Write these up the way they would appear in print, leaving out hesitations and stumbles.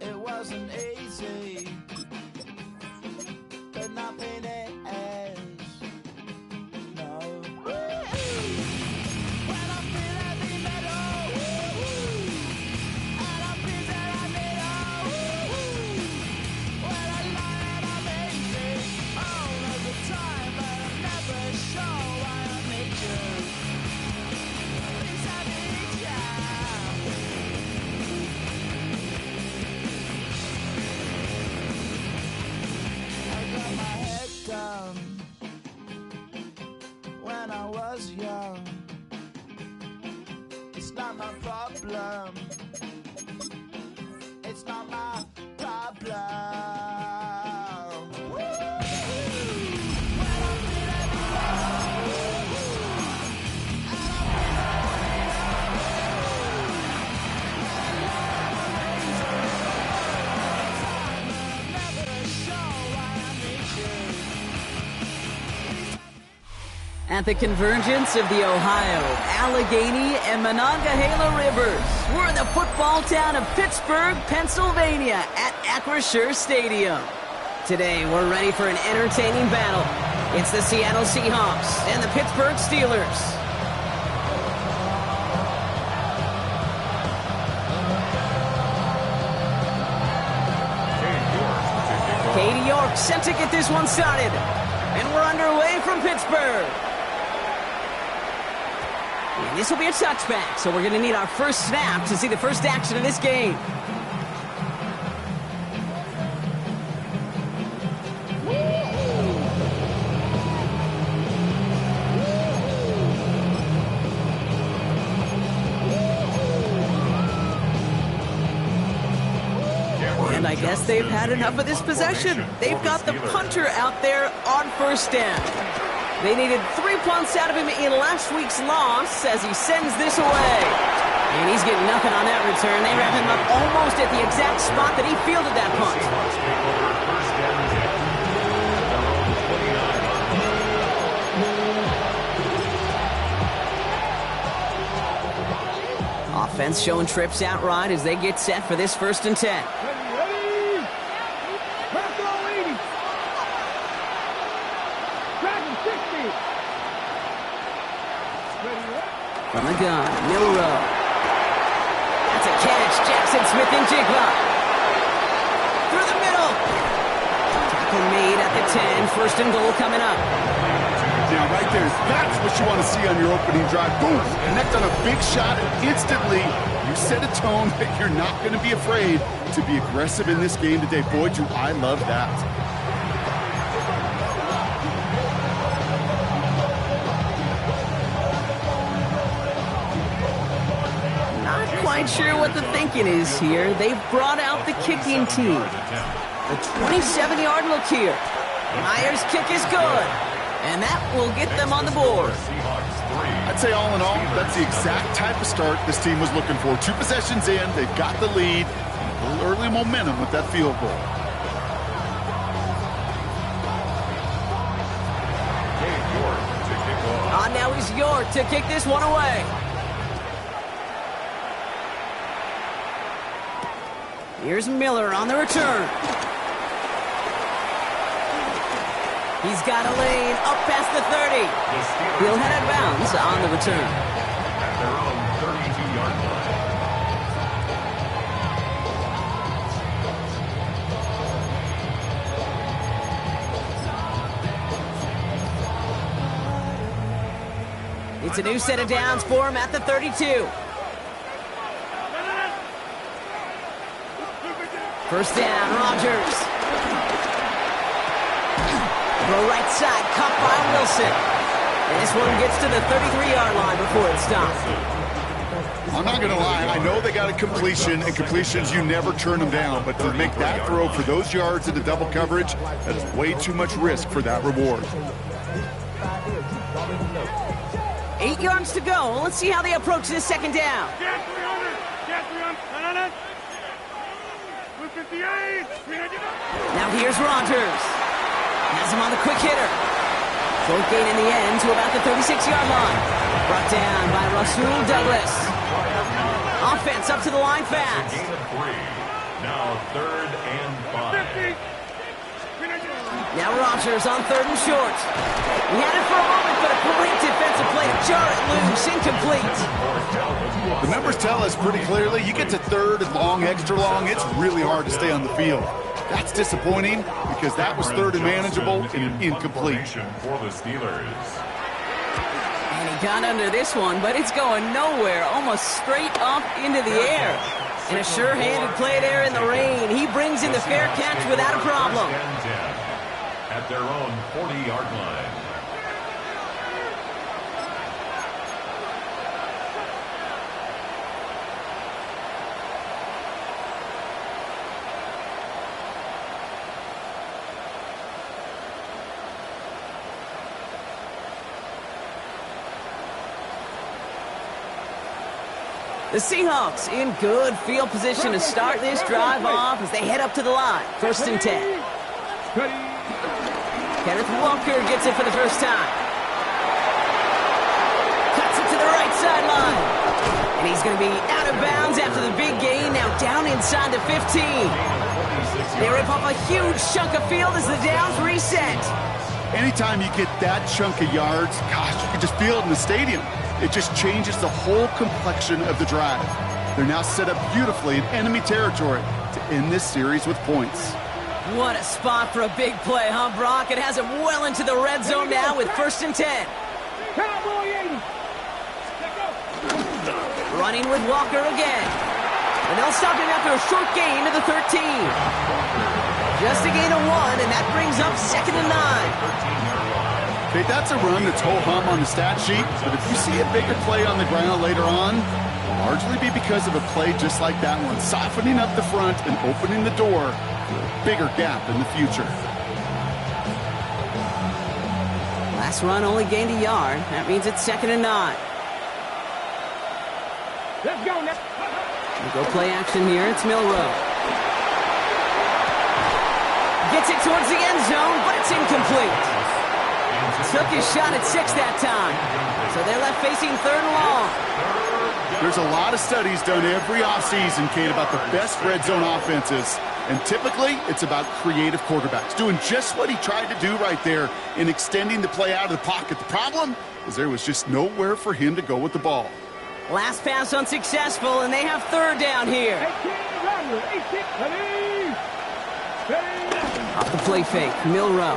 It wasn't easy, but nothing is. No. When I feel heavy metal, and I feel that I need when I lie and I'm easy all of the time, but I'm never sure why I need you. Please I need you. When I was young, it's not my problem. It's not my problem. At the convergence of the Ohio, Allegheny, and Monongahela Rivers, we're in the football town of Pittsburgh, Pennsylvania at Acrisure Stadium. Today, we're ready for an entertaining battle. It's the Seattle Seahawks and the Pittsburgh Steelers. Katie York set to get this one started. And we're underway from Pittsburgh. And this will be a touchback, so we're going to need our first snap to see the first action of this game. And I guess they've had enough of this possession. They've got the punter out there on first down. They needed 3 punts out of him in last week's loss as he sends this away. And he's getting nothing on that return. They wrap him up almost at the exact spot that he fielded that punt. Offense showing trips out right as they get set for this 1st and 10. From the gun, Milrow. That's a catch. Jackson Smith and Jigba. Through the middle. Tackle made at the 10. 1st and goal coming up. Now, right there, that's what you want to see on your opening drive. Boom! Connect on a big shot, and instantly you set a tone that you're not going to be afraid to be aggressive in this game today. Boy, do I love that. Quite sure what the thinking is here. They've brought out the kicking team. The 27-yard look here. Myers' kick is good. And that will get them on the board. I'd say all in all, that's the exact type of start this team was looking for. 2 possessions in, they've got the lead. A little early momentum with that field goal. Now is York to kick this one away. Here's Miller on the return. He's got a lane up past the 30. He'll head out of bounds on the return. At their own 32-yard line. It's a new set of downs for him at the 32. First down, Rodgers. Throw right side, caught by Wilson. And this one gets to the 33-yard line before it stops. I'm not going to lie, I know they got a completion, and completions, you never turn them down. But to make that throw for those yards into double coverage, that is way too much risk for that reward. yards to go. Let's see how they approach this second down. Get 300. Get 300. 258. Now here's Rogers. Has him on the quick hitter. Short gain in the end to about the 36-yard line. Brought down by Rasul Douglas. Offense up to the line fast. Gain of 3. Now 3rd and 5. Now Rogers on 3rd and short. He had it for a moment, but a great defensive play to jar it loose. Incomplete. The numbers tell us pretty clearly, you get to 3rd and long, extra long, it's really hard to stay on the field. That's disappointing because that was 3rd and manageable and incomplete. For the Steelers. And he got under this one, but it's going nowhere, almost straight up into the air. And a sure-handed play there in the rain. He brings in the fair catch without a problem. At their own 40-yard line. The Seahawks in good field position to start this drive off as they head up to the line. 1st and 10. Kenneth Walker gets it for the first time. Cuts it to the right sideline. And he's going to be out of bounds after the big gain. Now down inside the 15. They rip off a huge chunk of field as the downs reset. Anytime you get that chunk of yards, gosh, you can just feel it in the stadium. It just changes the whole complexion of the drive. They're now set up beautifully in enemy territory to end this series with points. What a spot for a big play, huh, Brock? It has him well into the red zone now with 1st and 10. Running with Walker again. And they'll stop him after a short gain to the 13. Just a gain of 1, and that brings up 2nd and 9. Okay, that's a run that's ho-hum on the stat sheet, but if you see a bigger play on the ground later on, it'll largely be because of a play just like that one, softening up the front and opening the door for a bigger gap in the future. Last run only gained a yard. That means it's 2nd and 9. Let's go. We'll go play action here. It's Milrow. Gets it towards the end zone, but it's incomplete. Took his shot at 6 that time. So they're left facing 3rd and long. There's a lot of studies done every offseason, Kate, about the best red zone offenses. And typically, it's about creative quarterbacks, doing just what he tried to do right there in extending the play out of the pocket. The problem is there was just nowhere for him to go with the ball. Last pass unsuccessful, and they have 3rd down here. Off the play fake, Milrow.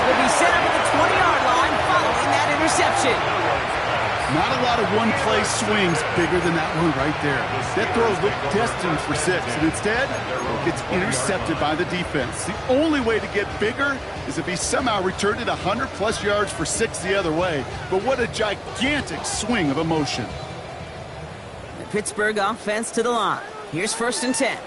Will be set up at the 20-yard line following that interception. Not a lot of one-play swings bigger than that one right there. That throw looked destined for 6, and instead, it gets intercepted by the defense. The only way to get bigger is if he somehow returned it 100-plus yards for 6 the other way. But what a gigantic swing of emotion. The Pittsburgh offense to the line. Here's 1st and 10.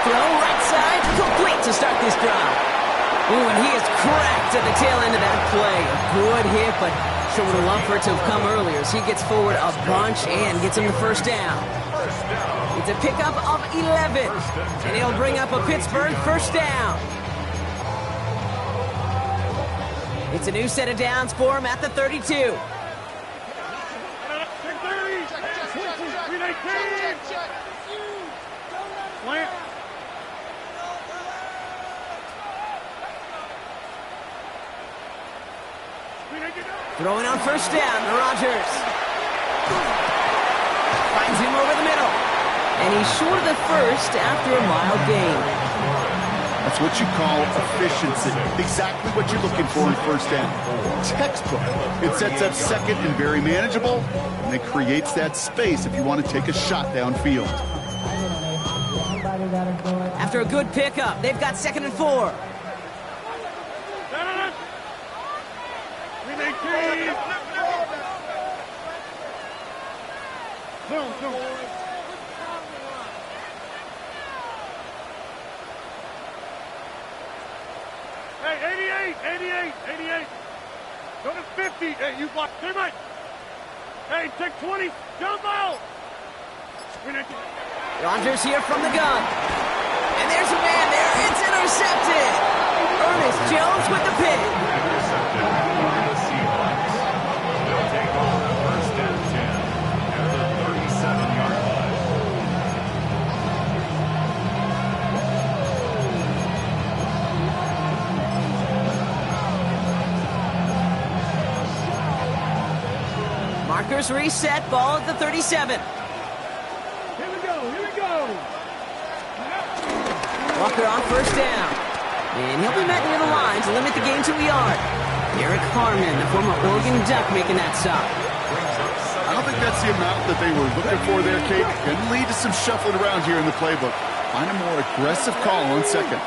Throw right side, complete to start this drive. Ooh, and he is cracked at the tail end of that play. A good hit, but sure would have loved for it to have come earlier as he gets forward a bunch and gets him the 1st down. It's a pickup of 11, and he'll bring up a Pittsburgh 1st down. It's a new set of downs for him at the 32. Throwing on 1st down to Rogers. Finds him over the middle. And he's short of the 1st after a mild gain. That's what you call efficiency. Exactly what you're looking for in 1st down. Textbook. It sets up 2nd and very manageable, and it creates that space if you want to take a shot downfield. After a good pickup, they've got 2nd and 4. Hey, 88. Go to 50. Hey, you block. Stay right. Hey, take 20. Jump out. Rodgers here from the gun. And there's a man there. It's intercepted. Ernest Jones with the pick. Intercepted by the Seahawks. They'll take over first and 10 at the 37-yard line. Markers reset. Ball at the 37. Here we go. Walker on first down. And he'll be met near the line to limit the gain to a yard. Eric Harmon, the former Oregon Duck, making that stop. I don't think that's the amount that they were looking for there, Kate. Can lead to some shuffling around here in the playbook. Find a more aggressive call on second.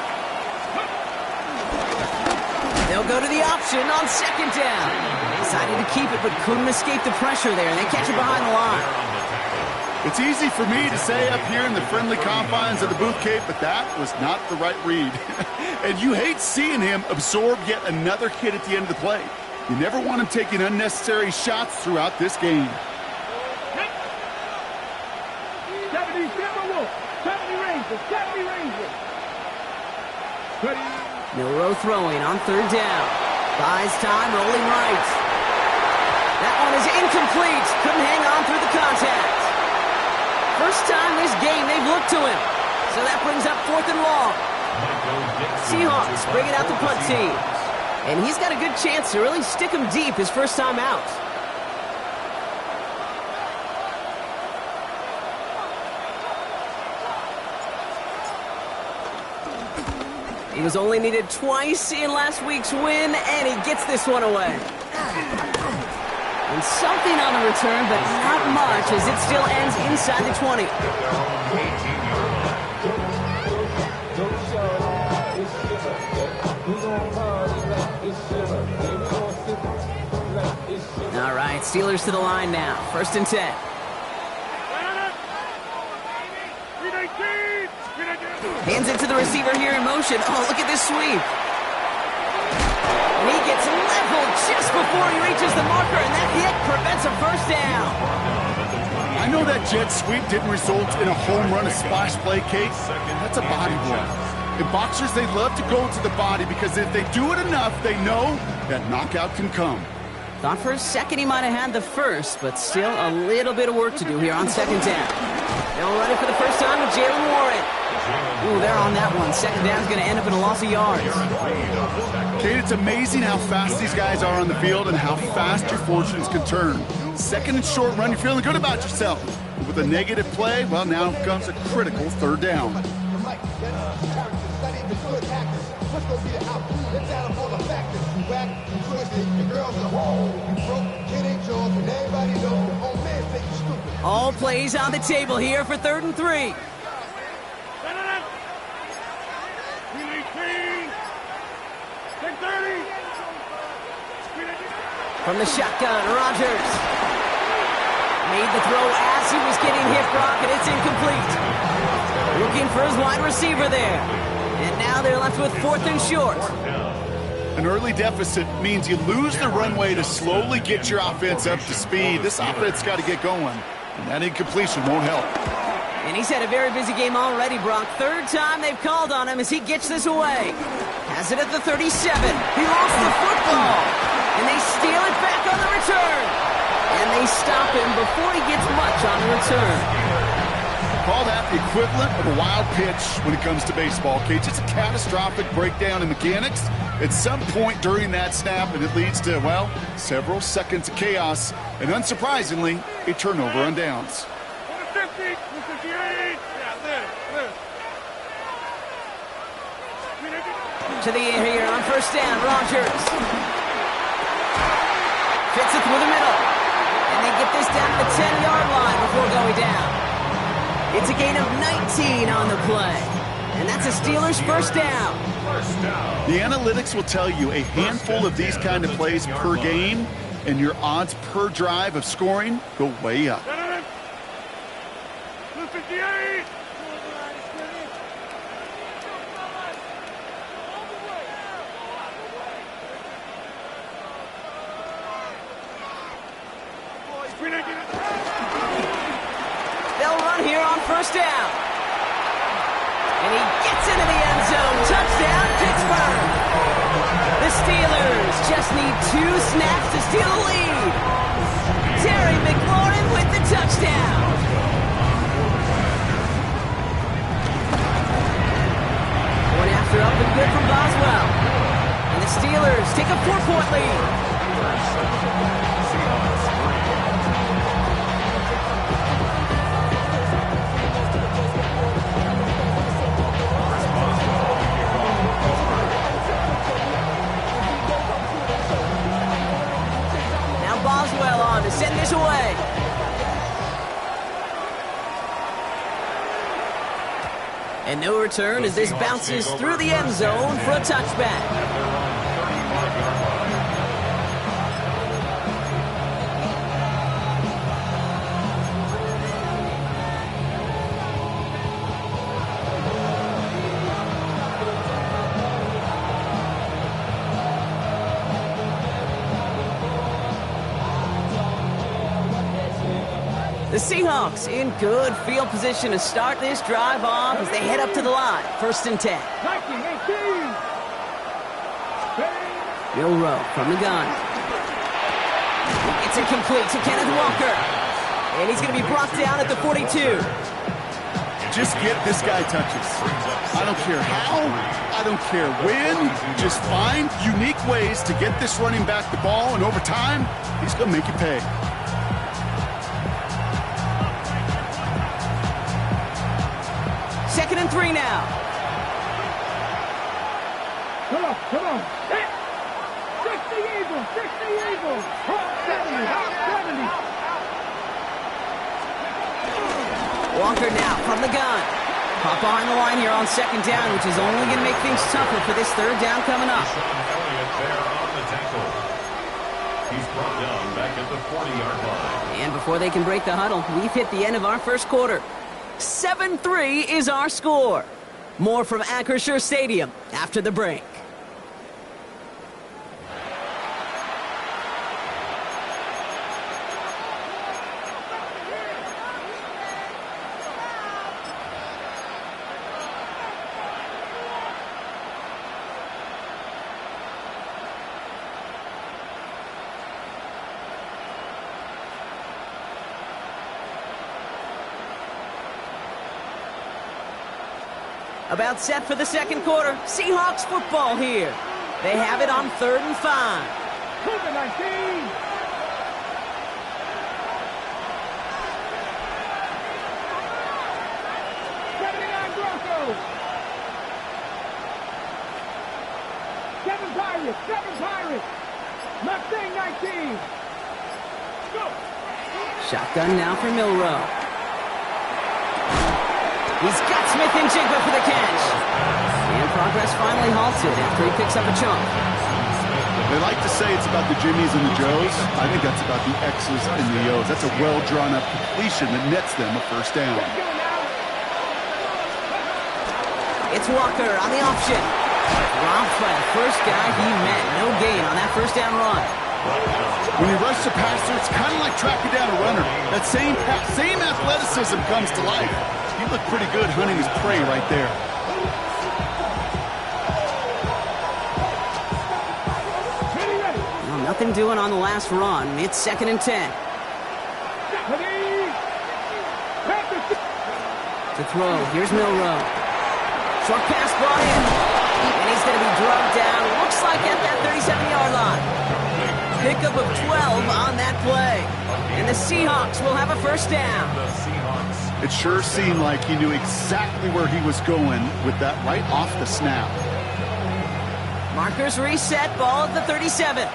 They'll go to the option on second down. Decided to keep it, but couldn't escape the pressure there, and they catch it behind the line. It's easy for me to say up here in the friendly confines of the booth, Kate, but that was not the right read. And you hate seeing him absorb yet another hit at the end of the play. You never want him taking unnecessary shots throughout this game. 70 Rangers. Milrow throwing on third down. Buys time, rolling right. That one is incomplete. Couldn't hang on through the contact. First time this game they've looked to him. So that brings up 4th and long. Seahawks bring it out the punt team. And he's got a good chance to really stick him deep his first time out. He was only needed twice in last week's win, and he gets this one away. And something on the return, but not much, as it still ends inside the 20. All right, Steelers to the line now. 1st and 10. Hands it to the receiver here in motion. Oh, look at this sweep. And he gets leveled just before he reaches the marker, and that hit prevents a first down. I know that jet sweep didn't result in a home run, a splash play, Kate. That's a body blow. In boxers, they love to go to the body because if they do it enough, they know that knockout can come. Thought for a second he might have had the first, but still a little bit of work to do here on second down. They'll run it for the first time with Jalen Warren. Ooh, they're on that one. Second down's going to end up in a loss of yards. Kate, it's amazing how fast these guys are on the field and how fast your fortunes can turn. Second and short run, you're feeling good about yourself. But with a negative play, well, now comes a critical 3rd down. All plays on the table here for 3rd and 3. From the shotgun, Rodgers made the throw as he was getting hit, Brock, and it's incomplete. Looking for his wide receiver there. And now they're left with 4th and short. An early deficit means you lose the runway to slowly get your offense up to speed. This offense got to get going, and that incompletion won't help. And he's had a very busy game already, Brock. 3rd time they've called on him as he gets this away. Has it at the 37. He lost the football. And they steal it back on the return. And they stop him before he gets much on the return. Call that the equivalent of a wild pitch when it comes to baseball, Kate. It's a catastrophic breakdown in mechanics at some point during that snap, and it leads to, well, several seconds of chaos, and unsurprisingly, a turnover on downs. To the air here on first down, Rodgers. Fits it through the middle. And they get this down to the 10-yard line before going down. It's a gain of 19 on the play. And that's a Steelers first down. The analytics will tell you a handful of these kind of plays per game, and your odds per drive of scoring go way up. Steelers just need 2 snaps to steal the lead. Terry McLaurin with the touchdown. One after up and good from Boswell. And the Steelers take a 4-point lead. Seahawks 3. Now Boswell on to send this away. And no return as this bounces through the end zone for a touchback. The Seahawks in good field position to start this drive off as they head up to the line. 1st and 10. 19, 18. Milrow from the gun. It's incomplete to Kenneth Walker. And he's going to be brought down at the 42. Just get this guy touches. I don't care how, I don't care when. Just find unique ways to get this running back the ball, and over time, he's going to make you pay. Second and 3 now. Come on. 60 Eagles. 70. Walker now from the gun. Caught behind the line here on 2nd down, which is only going to make things tougher for this 3rd down coming up. Sean Elliott there on the tackle. He's brought down back at the 40-yard line. And before they can break the huddle, we've hit the end of our 1st quarter. 7-3 is our score. More from Acrisure Stadium after the break. About set for the 2nd quarter. Seahawks football here. They have it on 3rd and 5. Cougar 19. Broncos. 7 Pirates. Mustang 19. Go. Shotgun now for Milrow. He's got Smith and Jigba for the catch. And progress finally halted after he picks up a chunk. They like to say it's about the Jimmies and the Joes. I think that's about the X's and the O's. That's a well-drawn-up completion that nets them a 1st down. It's Walker on the option. Robbed by the first guy he met. No gain on that 1st down run. When you rush the passer, it's kind of like tracking down a runner. That same athleticism comes to life. He looked pretty good hunting his prey right there. Well, nothing doing on the last run. It's 2nd and 10. To throw, here's Milrow. Short pass brought in. And he's going to be drugged down. Looks like at that 37-yard line. Pickup of 12 on that play. And the Seahawks will have a 1st down. The Seahawks. It sure seemed like he knew exactly where he was going with that right off the snap. Markers reset, ball at the 37.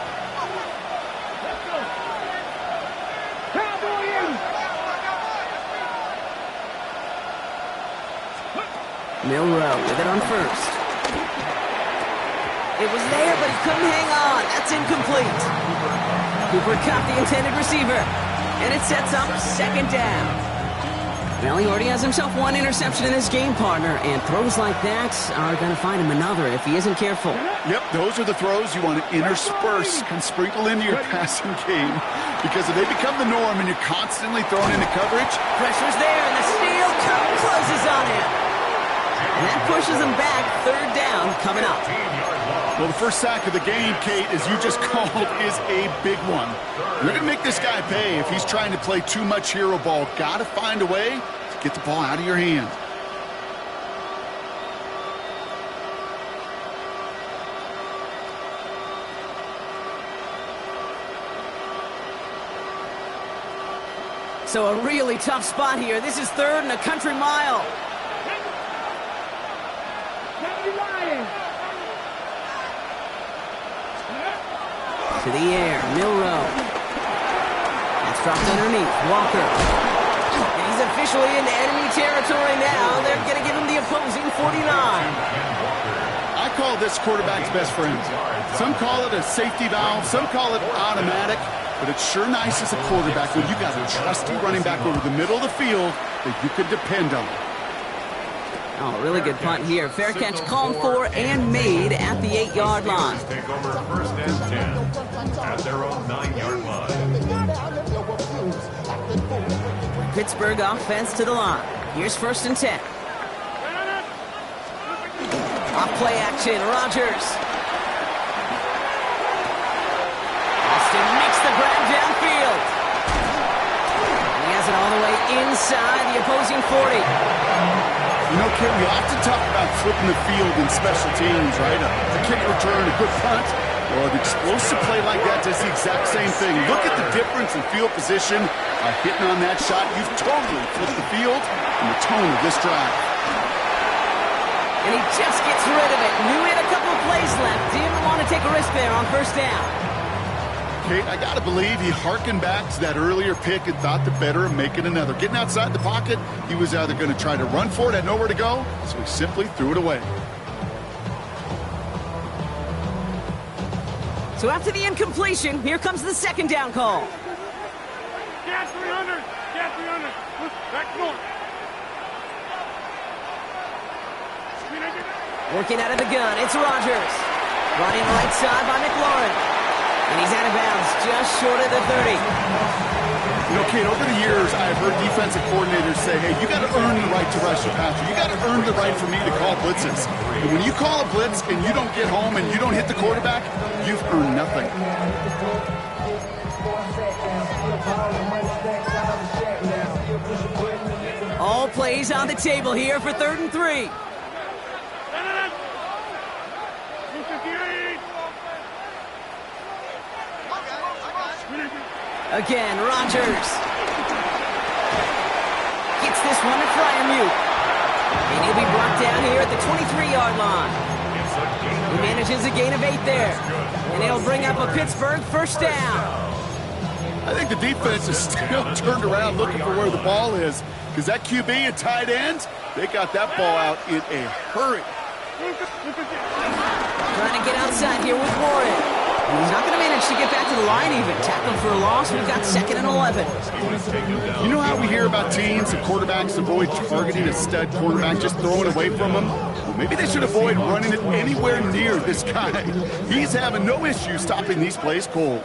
Milrow with it on 1st. It was there, but he couldn't hang on. That's incomplete. Cooper caught the intended receiver. And it sets up 2nd down. Well, he already has himself 1 interception in his game, partner, and throws like that are going to find him another if he isn't careful. Yep, those are the throws you want to intersperse and sprinkle into your passing game, because if they become the norm and you're constantly thrown into coverage. Pressure's there, and the steal closes on him. And that pushes him back. 3rd down coming up. 15-yard line. Well, the first sack of the game, Kate, as you just called, is a big one. You're going to make this guy pay if he's trying to play too much hero ball. Got to find a way to get the ball out of your hand. So a really tough spot here. This is 3rd and a country mile. To the air, Milrow. That's dropped underneath, Walker. And he's officially into enemy territory now. They're going to give him the opposing 49. I call this quarterback's best friend. Some call it a safety valve, some call it automatic. But it's sure nice as a quarterback when you got a trusty running back over the middle of the field that you could depend on. Oh, really good punt here. Fair catch called for and made at the 8-yard line. Take over 1st and 10 at their own 9-yard line. Pittsburgh offense to the line. Here's 1st and 10. Off play action, Rodgers. Makes the grab downfield. He has it all the way inside the opposing 40. You know, Kit, we often talk about flipping the field in special teams, right? A kick return, a good punt. Well, an explosive play like that does the exact same thing. Look at the difference in field position. Hitting on that shot, you've totally flipped the field and the tone of this drive. And he just gets rid of it. Knew he had a couple of plays left. Didn't want to take a risk there on 1st down. Kate, I got to believe he harkened back to that earlier pick and thought the better of making another. Getting outside the pocket, he was either going to try to run for it, had nowhere to go, so he simply threw it away. So after the incompletion, here comes the 2nd down call. Gas 300! Gas 300! Look, back north! Working out of the gun, it's Rodgers. Running right side by McLaurin. And he's out of bounds, just short of the 30. You know, Kate, over the years, I've heard defensive coordinators say, hey, you got to earn the right to rush your passer. You got to earn the right for me to call blitzes. And when you call a blitz and you don't get home and you don't hit the quarterback, you've earned nothing. All plays on the table here for 3rd and 3. Again, Rodgers. Gets this one to Fryermuth. And he'll be brought down here at the 23-yard line. He manages a gain of 8 there. And it'll bring up a Pittsburgh 1st down. I think the defense is still turned around looking for where the ball is. Because that QB and tight end, they got that ball out in a hurry. Trying to get outside here with Warren. He's not going to manage to get back to the line even. Tackle for a loss. We've got 2nd and 11. You know how we hear about teams and quarterbacks avoid targeting a stud quarterback, just throwing away from him? Well, maybe they should avoid running it anywhere near this guy. He's having no issue stopping these plays cold.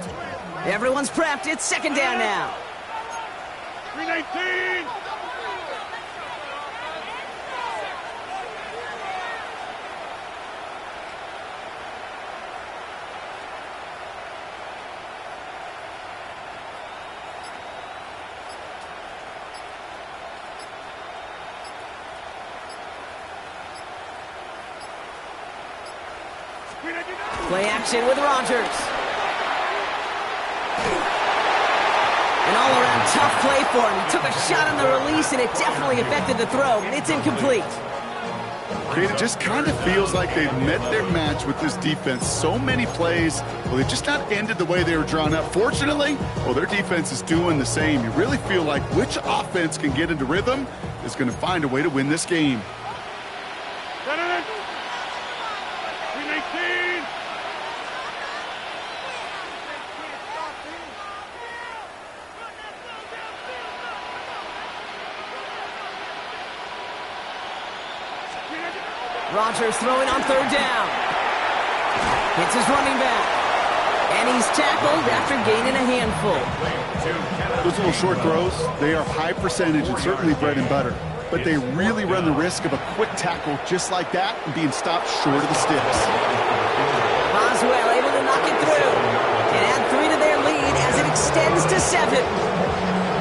Everyone's prepped. It's 2nd down now. 319! Play action with Rodgers. An all-around tough play for him. He took a shot on the release, and it definitely affected the throw. It's incomplete. Kate, it just kind of feels like they've met their match with this defense. So many plays, well, they just not ended the way they were drawn up. Fortunately, well, their defense is doing the same. You really feel like which offense can get into rhythm is going to find a way to win this game. 319! Rodgers throwing on 3rd down. Hits his running back. And he's tackled after gaining a handful. Those little short throws, they are high percentage and certainly bread and butter. But they really run the risk of a quick tackle just like that and being stopped short of the sticks. Boswell able to knock it through and add 3 to their lead as it extends to 7.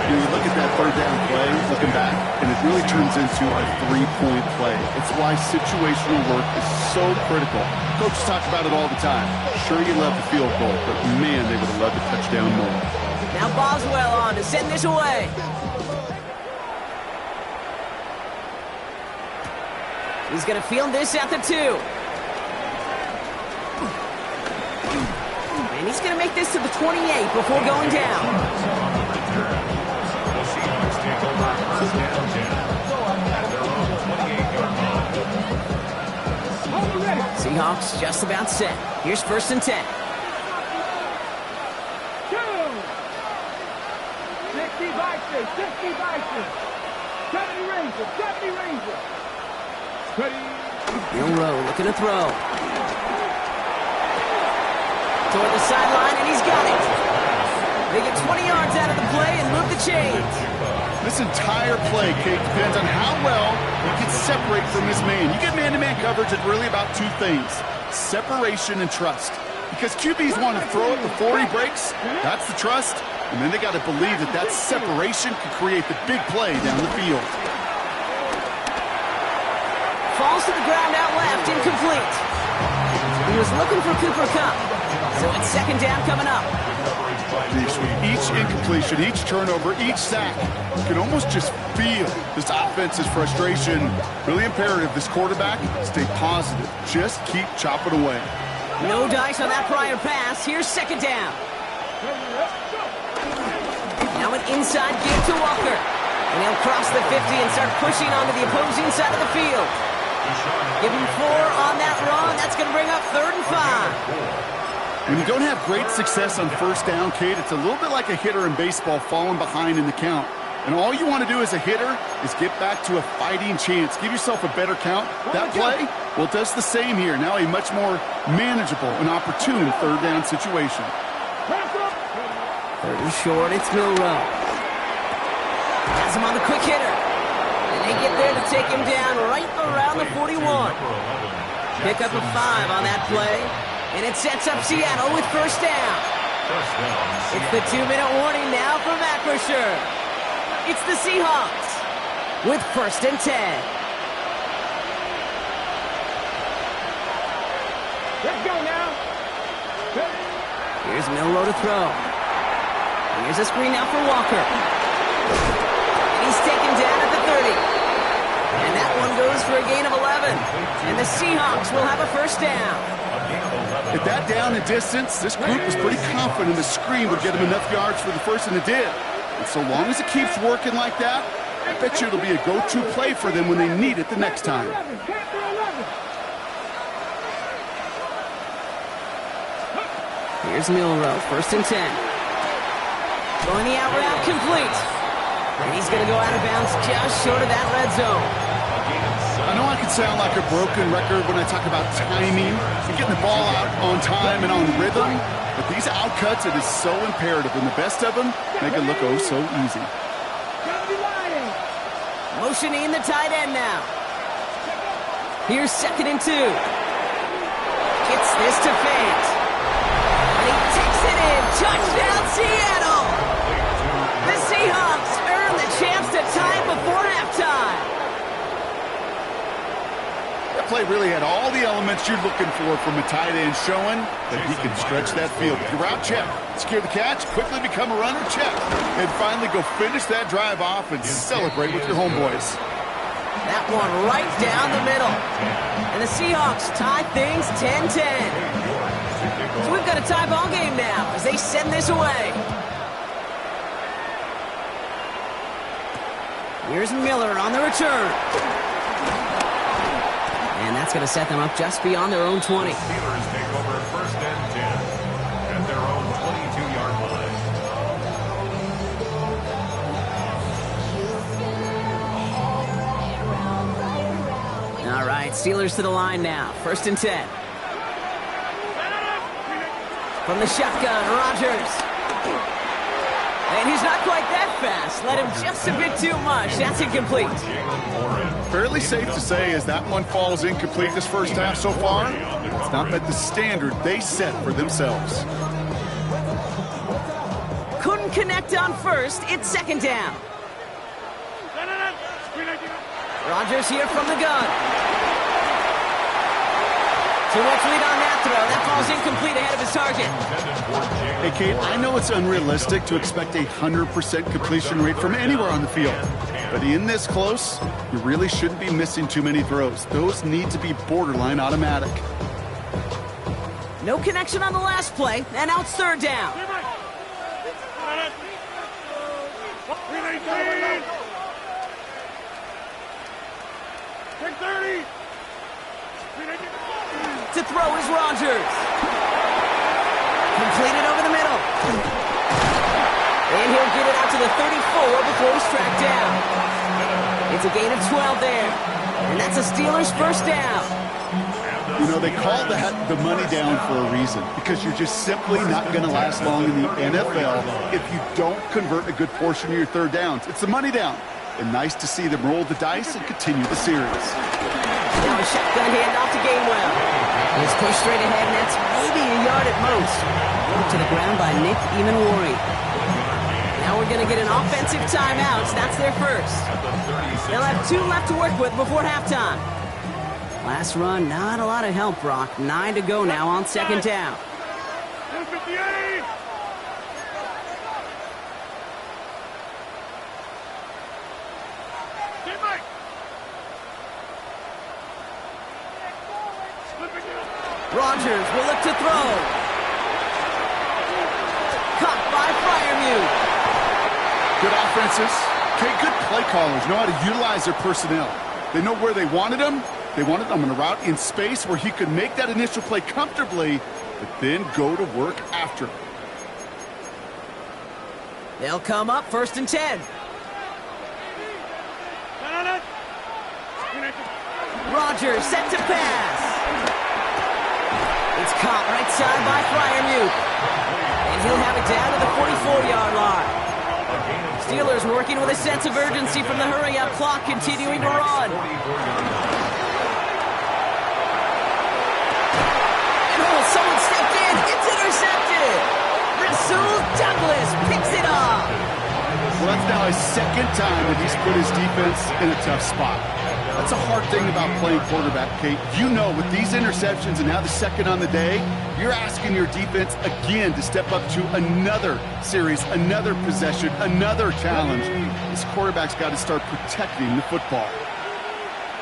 You look at that third down play, looking back, and it really turns into a 3-point play. It's why situational work is so critical. Coaches talk about it all the time. Sure, you love the field goal, but man, they would have loved a touchdown more. Now Boswell on to send this away. He's going to field this at the 2. And he's going to make this to the 28 before going down. The Seahawks take over first down 10 at their own 28-yard line. Seahawks just about set. Here's first and 10. 60 by 70 Ranger. Milrow looking to throw. Toward the sideline, and he's got it. They get 20 yards out of the play and move the chains. This entire play, Kate, depends on how well he can separate from his man. You get man-to-man coverage, it's really about 2 things: separation and trust. Because QBs want to throw it before he breaks. That's the trust. And then they got to believe that that separation can create the big play down the field. Falls to the ground out left, incomplete. He was looking for Cooper Kupp. So it's second down coming up. Each incompletion, each turnover, each sack, you can almost just feel this offense's frustration. Really imperative this quarterback stay positive. Just keep chopping away. No dice on that prior pass. Here's second down. Now an inside give to Walker. And he'll cross the 50 and start pushing onto the opposing side of the field. Give him 4 on that run. That's going to bring up 3rd and 5. When you don't have great success on first down, Kate, it's a little bit like a hitter in baseball falling behind in the count. And all you want to do as a hitter is get back to a fighting chance. Give yourself a better count. That play, well, it does the same here. Now a much more manageable and opportune third down situation. 3rd and short, it's Milrow. Has him on the quick hitter. And they get there to take him down right around the 41. Pick up a 5 on that play. And it sets up Seattle with first down. It's the 2-minute warning now from Acrisure. It's the Seahawks with first and 10. Let's go now. Here's Milrow to throw. Here's a screen now for Walker. And he's taken down at the 30. And that one goes for a gain of 11. And the Seahawks will have a first down. At that down and distance, this group was pretty confident the screen would get him enough yards for the first, and it did. And so long as it keeps working like that, I bet you it'll be a go-to play for them when they need it the next time. Here's Milrow, first and 10. Going the out route, complete. And he's going to go out of bounds just short of that red zone. I know I can sound like a broken record when I talk about timing and getting the ball out on time and on rhythm, but these outcuts, it is so imperative, and the best of them make it look oh so easy. Motioning the tight end now. Here's second and 2. Gets this to Fant. And he takes it in. Touchdown, Seattle! The Seahawks earn the chance to tie before halftime. That play really had all the elements you're looking for from a tight end, showing that he can stretch that field. Your route check, secure the catch, quickly become a runner check, and finally go finish that drive off and celebrate with your homeboys. That one right down the middle. And the Seahawks tie things 10-10. So we've got a tie ball game now as they send this away. Here's Miller on the return. And that's going to set them up just beyond their own 20. Steelers take over first and 10 at their own 22-yard line. All right, Steelers to the line now. First and 10. From the shotgun, Rodgers. And he's not quite that fast. Let him just a bit too much. That's incomplete. Fairly safe to say as that one falls incomplete this first half so far, it's not met the standard they set for themselves. Couldn't connect on first. It's second down. Rodgers here from the gun. Too much lead on that throw. That ball's incomplete ahead of his target. Hey, Kate, I know it's unrealistic to expect a 100% completion rate from anywhere on the field. But in this close, you really shouldn't be missing too many throws. Those need to be borderline automatic. No connection on the last play, and now it's third down. Take 30. To throw is Rodgers. Completed over the middle. And he'll get it out to the 34 before he's tracked down. It's a gain of 12 there. And that's a Steelers first down. You know, they call that the money down for a reason, because you're just simply not going to last long in the NFL if you don't convert a good portion of your third downs. It's the money down. And nice to see them roll the dice and continue the series. Now a shotgun handoff to Gainwell. He's pushed straight ahead, and that's maybe a yard at most. Put to the ground by Nick Emanwari. Now we're going to get an offensive timeout. That's their first. They'll have 2 left to work with before halftime. Last run, not a lot of help, Brock. 9 to go now on second down. 158. Rodgers will look to throw. Caught by Freiermuth. Good offenses. Okay, good play callers know how to utilize their personnel. They know where they wanted him. They wanted him on a route in space where he could make that initial play comfortably, but then go to work after. They'll come up first and 10. Rodgers set to pass. It's caught right side by Freiermuth. And he'll have it down to the 44-yard line. Steelers working with a sense of urgency from the hurry-up clock, continuing to run. And someone stepped in. It's intercepted. Rasul Douglas picks it up. Well, that's now his second time that he's put his defense in a tough spot. That's a hard thing about playing quarterback, Kate. You know, with these interceptions and now the second on the day, you're asking your defense again to step up to another series, another possession, another challenge. This quarterback's got to start protecting the football.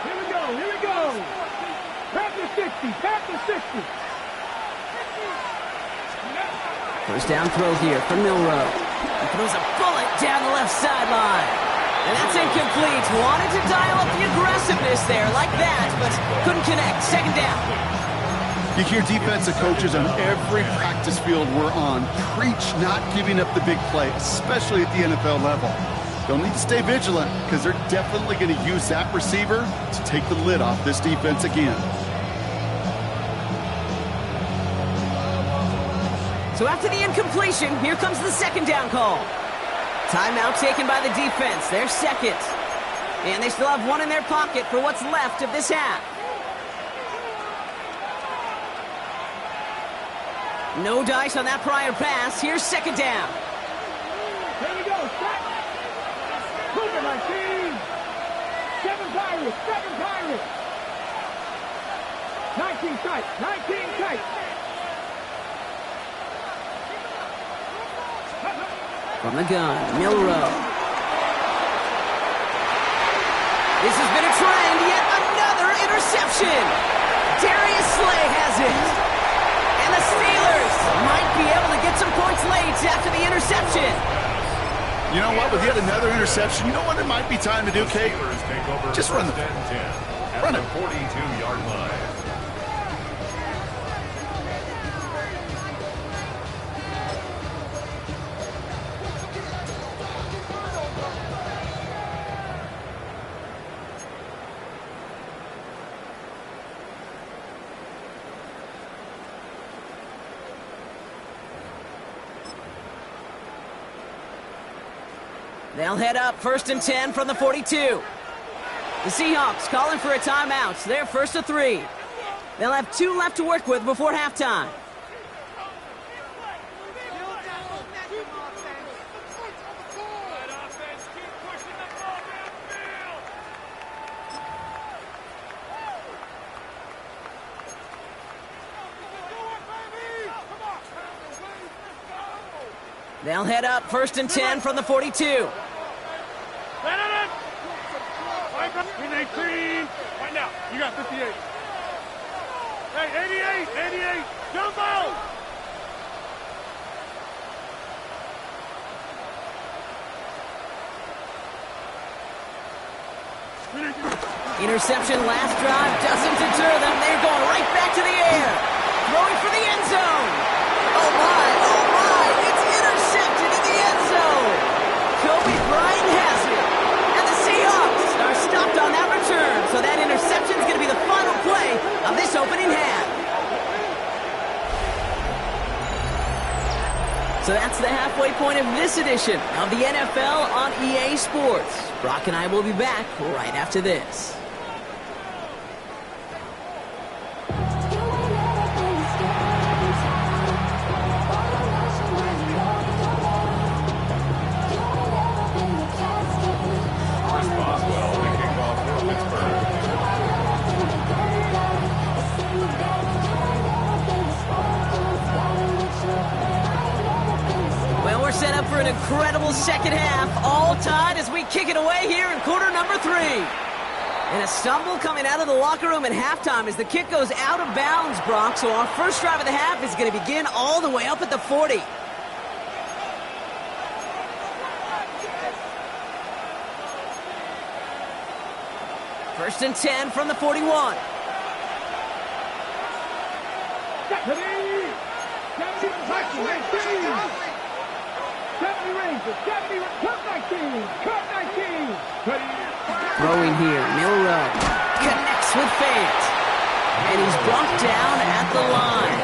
Here we go, here we go. Tap the 60, tap the 60. First down throw here for Milroe. He throws a bullet down the left sideline. And that's incomplete. Wanted to dial up the aggressiveness there like that, but couldn't connect. Second down. You hear defensive coaches on every practice field we're on preach not giving up the big play, especially at the NFL level. They'll need to stay vigilant because they're definitely going to use that receiver to take the lid off this defense again. So after the incompletion, here comes the second down call. Timeout taken by the defense. Their second. And they still have one in their pocket for what's left of this half. No dice on that prior pass. Here's second down. Here we go, set. Move it, my team. 7 Pirates, 7 Pirates. 19 tight, 19 tight. From the gun, Milroe. This has been a trend, yet another interception. Darius Slay has it. And the Steelers might be able to get some points late after the interception. You know what? With yet another interception, you know what it might be time to do, Kate? Just run the ball. Run it. 42-yard line. They'll head up 1st and 10 from the 42. The Seahawks calling for a timeout. They're 1st and 3. They'll have 2 left to work with before halftime. They'll head up 1st and 10 from the 42. In 18. Right now. You got 58. Hey, 88. Jump out. Interception last drive doesn't deter them. They're going right back to the air. Throwing for the end zone. Oh my. It's intercepted in the end zone. Kobe Bryant has it. And the Seahawks are stopped on that return. So that interception is going to be the final play of this opening half. So that's the halfway point of this edition of the NFL on EA Sports. Brock and I will be back right after this. Set up for an incredible second half, all tied as we kick it away here in quarter number 3. And a stumble coming out of the locker room at halftime as the kick goes out of bounds, Brock. So our first drive of the half is going to begin all the way up at the 40. First and 10 from the 41. Throwing here, Milrow connects with Fant, and he's brought down at the line.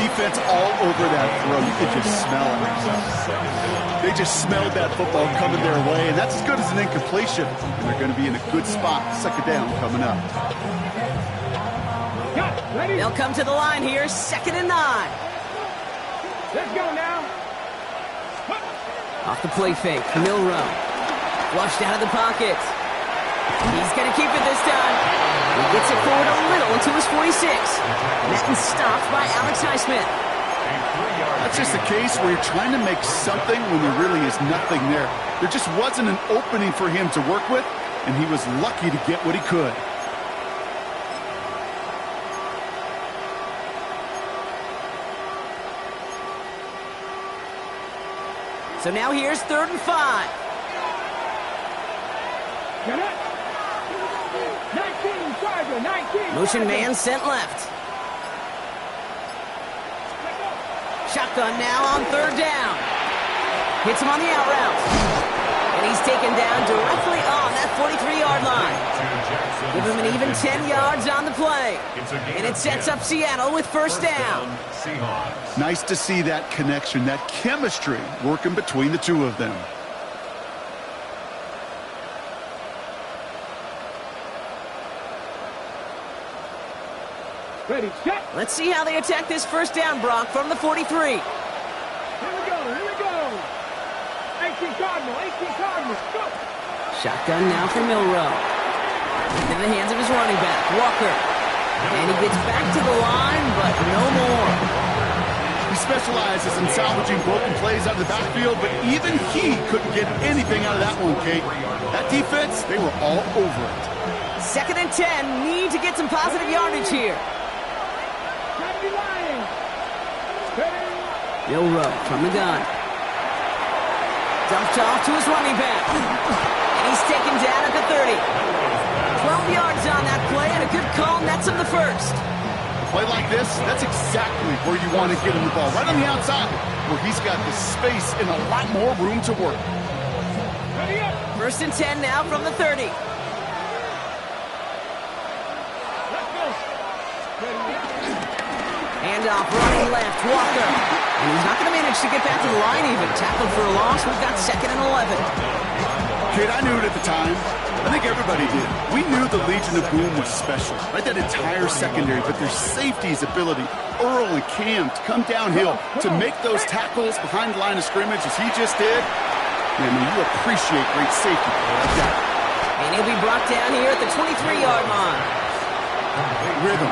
Defense all over that throw. You could just smell it. They just smelled that football coming their way, and that's as good as an incompletion. And they're going to be in a good spot. Second down coming up. They'll come to the line here, 2nd and 9. Let's go now. Off the play fake, Milrow. Flushed out of the pocket. He's going to keep it this time. He gets it forward a little into his 46. Met and stopped by Alex Highsmith. That's just a case where you're trying to make something when there really is nothing there. There just wasn't an opening for him to work with, and he was lucky to get what he could. So now here's 3rd and 5. Get it. 19, Charger, 19. Motion man sent left. Shotgun now on 3rd down. Hits him on the out route. And he's taken down directly on that 43-yard line. Give him an even 10 yards on the play. And it sets up Seattle with 1st down. Nice to see that connection, that chemistry working between the two of them. Ready, set. Let's see how they attack this 1st down, Brock, from the 43. Here we go. 18 Cardinals, go. Shotgun now for Milrow. In the hands of his running back, Walker. And he gets back to the line, but no more. He specializes in salvaging broken plays out of the backfield, but even he couldn't get anything out of that one, Kate. That defense, they were all over it. 2nd and 10, need to get some positive yardage here. Milrow from the gun. Dumped off to his running back. And he's taken down at the 30. 12 yards on that play, and a good call nets him the 1st. A play like this, that's exactly where you want to get him the ball. Right on the outside, where he's got the space and a lot more room to work. 1st and 10 now from the 30. Handoff, running left, Walker. And he's not going to manage to get back to the line even. Tackled for a loss. We've got 2nd and 11. Kid, I knew it at the time. I think everybody did. We knew the Legion of Boom was special, right? That entire secondary, but their safety's ability, Earl and Cam, to come downhill, to make those tackles behind the line of scrimmage as he just did. Man, you appreciate great safety like that. And he'll be brought down here at the 23-yard line. Rhythm.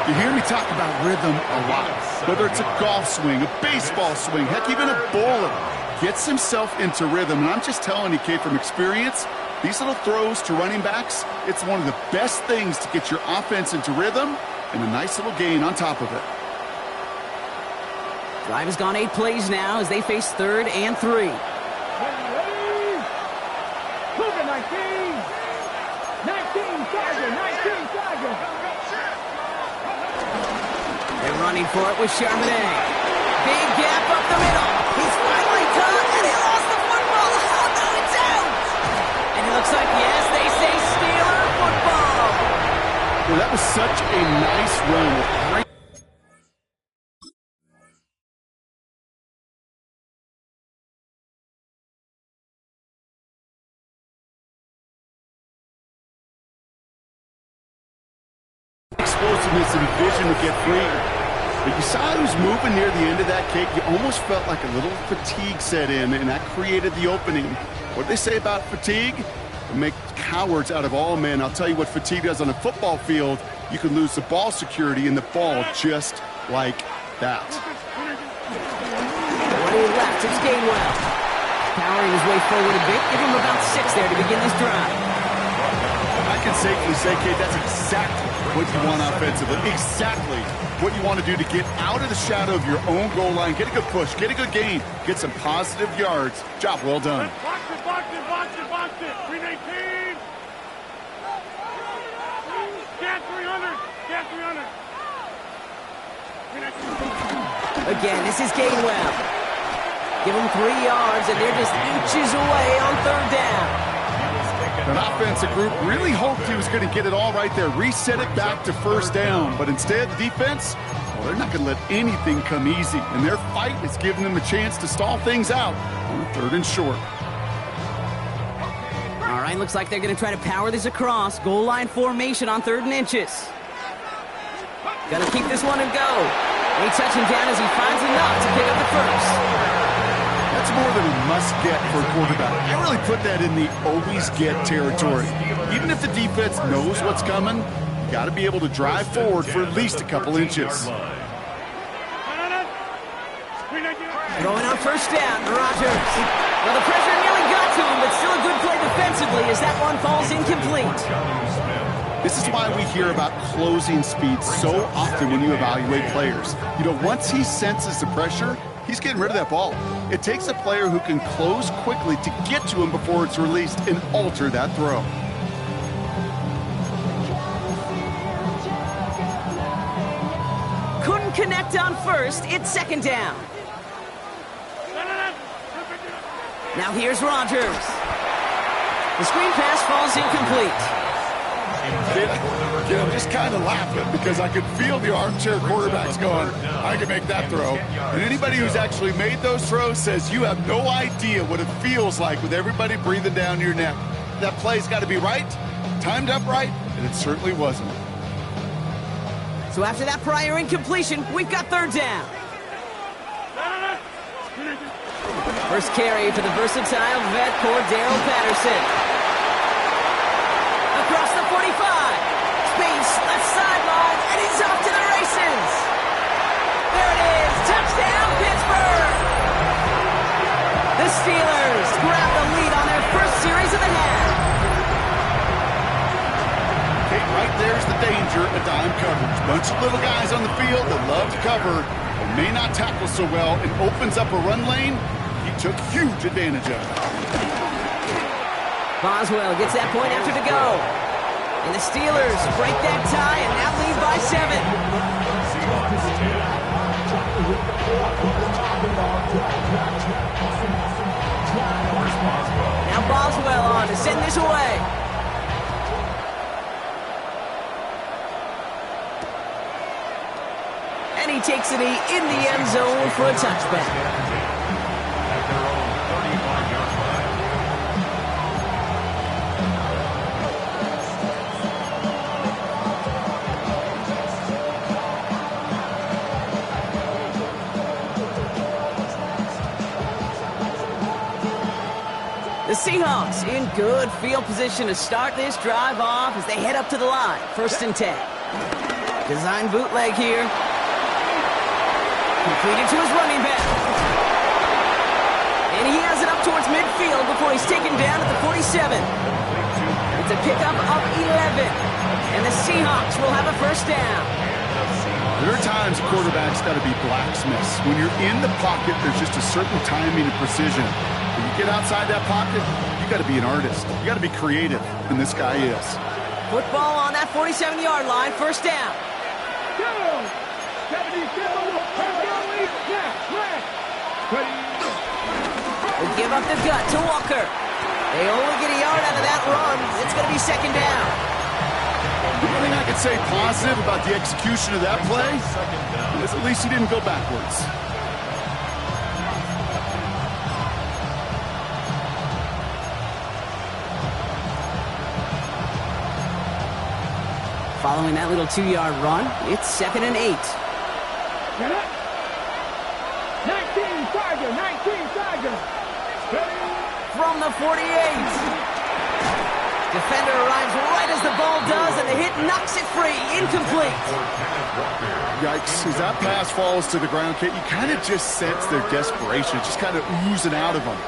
You hear me talk about rhythm a lot. Whether it's a golf swing, a baseball swing, heck, even a bowler gets himself into rhythm. And I'm just telling you, kid, from experience, these little throws to running backs, it's one of the best things to get your offense into rhythm and a nice little gain on top of it. Drive has gone 8 plays now as they face 3rd and 3. Cougar 19! 19, Tiger! 19, Tiger! They're running for it with Charbonnet. Big gap up the middle. He's finally done, and he lost the football. Oh, no, it's out! And it looks like, yes, they say Steeler football. Well, that was such a nice run with great. Explosiveness and vision to get free. But you saw he was moving near the end of that kick. You almost felt like a little fatigue set in, and that created the opening. What do they say about fatigue? It makes cowards out of all men. I'll tell you what fatigue does on a football field. You can lose the ball security in the ball just like that. 20 left, it's Gainwell. Powering his way forward a bit. Give him about 6 there to begin this drive. I can safely say, kid, that's exactly what you want offensively. Exactly what you want to do to get out of the shadow of your own goal line, get a good push, get a good gain, get some positive yards. Job well done. Box it, box it, box it, box it! 319! Scan 300! Scan 300! Again, this is Gainwell. Give him 3 yards, and they're just inches away on 3rd down. An offensive group really hoped he was going to get it all right there, reset it back to 1st down. But instead, the defense, well, they're not going to let anything come easy. And their fight is giving them a chance to stall things out on 3rd and short. All right, looks like they're going to try to power this across. Goal line formation on 3rd and inches. Got to keep this one and go. They touch him down as he finds enough to pick up the 1st. That's more than a must-get for a quarterback. I really put that in the always-get territory. Even if the defense knows what's coming, you got to be able to drive forward for at least a couple inches. Going on 1st down, Rodgers. Well, the pressure nearly got to him, but still a good play defensively as that one falls incomplete. This is why we hear about closing speed so often when you evaluate players. You know, once he senses the pressure, he's getting rid of that ball. It takes a player who can close quickly to get to him before it's released and alter that throw. Couldn't connect on 1st. It's 2nd down. Now here's Rodgers. The screen pass falls incomplete. I'm just kind of laughing because I could feel the armchair quarterbacks going, I can make that throw. And anybody who's actually made those throws says you have no idea what it feels like with everybody breathing down your neck. That play's got to be right, timed up right, and it certainly wasn't. So after that prior incompletion, we've got 3rd down. First carry for the versatile vet Cordero Patterson. Across the 45. Space, left sideline, and he's off to the races. There it is. Touchdown, Pittsburgh. The Steelers grab the lead on their first series of the half. Okay, right there's the danger of dime coverage. Bunch of little guys on the field that love to cover and may not tackle so well. It opens up a run lane. He took huge advantage of it. Boswell gets that point after to go. And the Steelers break that tie and now lead by 7. Now Boswell on to send this away. And And he takes a knee in the end zone for a touchback. At their own 35-yard line. The Seahawks in good field position to start this drive off as they head up to the line. 1st and 10. Design bootleg here. Completed to his running back. And he has it up towards midfield before he's taken down at the 47. It's a pickup of 11. And the Seahawks will have a 1st down. There are times quarterbacks got to be blacksmiths. When you're in the pocket, there's just a certain timing and precision. When you get outside that pocket, you got to be an artist. You got to be creative, and this guy is. Football on that 47-yard line, 1st down. Will give up the gut to Walker. They only get a yard out of that run. It's going to be 2nd down. The only thing I could say positive about the execution of that play is at least he didn't go backwards. Following that little 2-yard run, it's 2nd and 8. 19 Tiger. From the 48. Defender arrives right as the ball does, and the hit knocks it free. Incomplete. Yikes. As that pass falls to the ground, Kate, you kind of just sense their desperation. It's just kind of oozing out of them.